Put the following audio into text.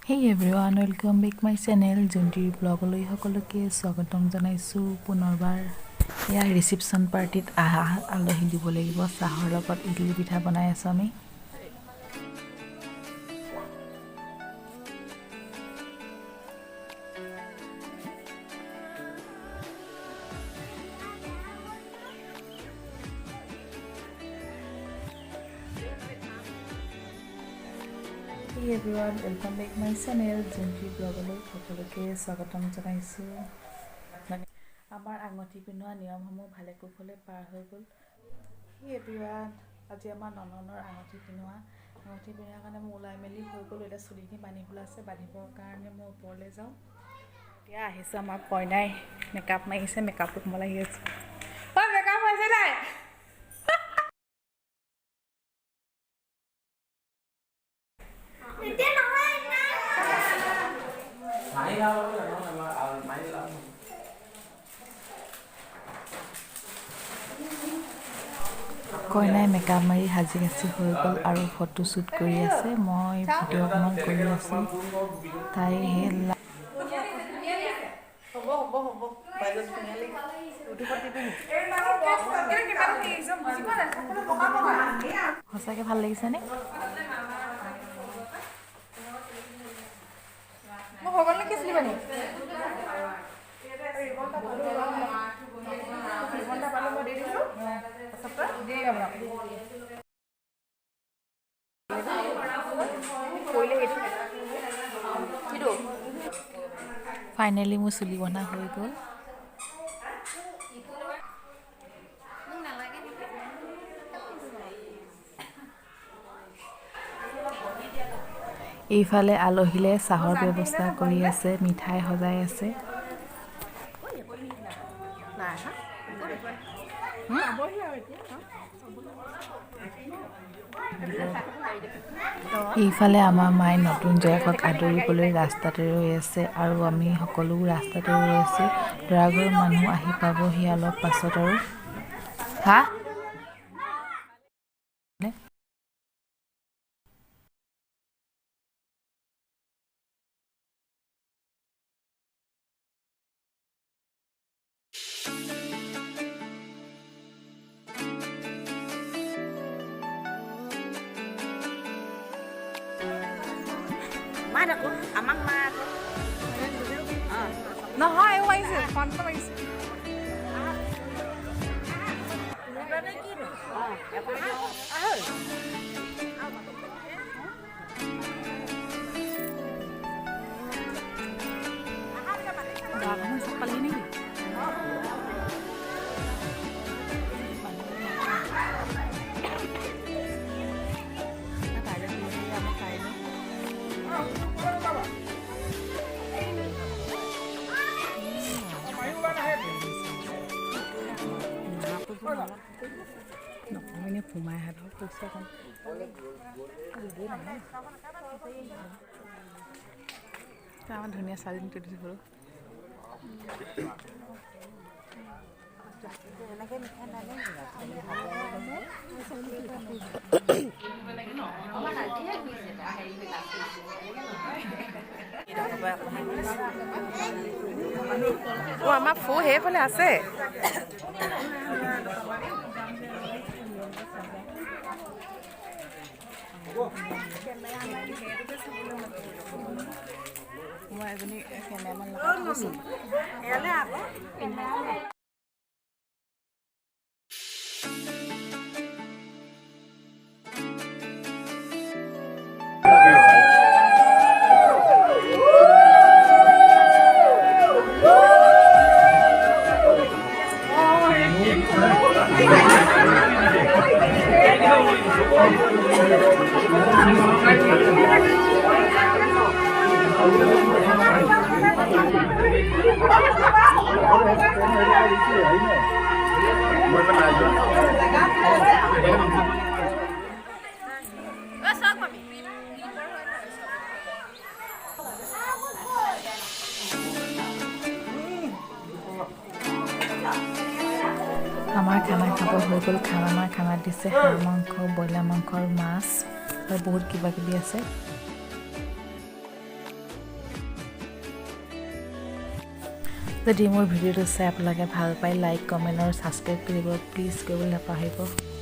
Hey everyone, welcome back my channel. Junti vlogলৈ সকলোকে স্বাগতম জনাইছো পুনৰবাৰ ইয়া ৰিসেপশন পাৰ্টিত আলহী দিব লাগিব চাহৰ লগত ইডলি পিঠা বনাই আছো আমি Hey everyone, welcome back my channel. Junti vlogলৈ সকলোকে স্বাগতম জনাইছো আমাৰ আঙঠি পিনোৱা নিয়মসমূহ ভালে কুশলে পাৰ হৈ গ'ল Hey everyone, আজি আমাৰ নননৰ আঙঠি পিনোৱাৰ কাৰণে মই ওলাই মেলি হৈ গ'ল এটা চুলিখিনি বান্ধিবলৈ আছে বান্ধিবৰ কাৰণে মই ওপৰলৈ যাওঁ এতিয়া আহিছে আমাৰ কইনাই মেকআপ মাৰিছে মেকআপটো মই লাগি আছে ঐ মেকআপ হৈছে নাই কইনাই মেকআপ মাৰি হাজি কাচি হৈ গ'ল আৰু ফটো শ্বুট কৰি আছে মই ভিডিঅ' অকমান কৰি আছো তাই হেলা সঁচাকে ভাল লাগিছে নে মই হগল নে কিছলি বানি ফাইনালি মোৰ চুলি বনা হৈ গ'ল এইফালে আলহীলে চাহৰ ব্যৱস্থা কৰি আছে মিঠাই সজাই আছে এইফালে আমাৰ মায়ে নতুন জয়কক আদৰিবলৈ ৰাস্তাতে ৰৈ আছে আৰু আমি সকলো ৰাস্তাতে ৰৈ আছো দৰাঘৰৰ মানুহ আহি পাবহি অলপ পাছত আৰু হা Aku, amang mat. Nah, hai, waise, fanta waise. Ini pemain ada pusat kan. Sama dunia saling tu di situ. Oh, ama fu he pale ase. Moi এজনী কেমেৰামান লগাইছো এলে আকৌ আমাৰ খানা খাব হৈ গ'ল আমাৰ খানা দিছে হাঁহ মাংস ব্ৰইলাৰ মাংস মাছ আৰু বহুত কিবা কিবি আছে যদি মোৰ ভিডিঅ'টো চাই আপোনালোকে ভাল পায় লাইক কমেণ্ট আৰু ছাবস্ক্ৰাইব কৰিব প্লিজ কৰিবলৈ নাপাহৰিব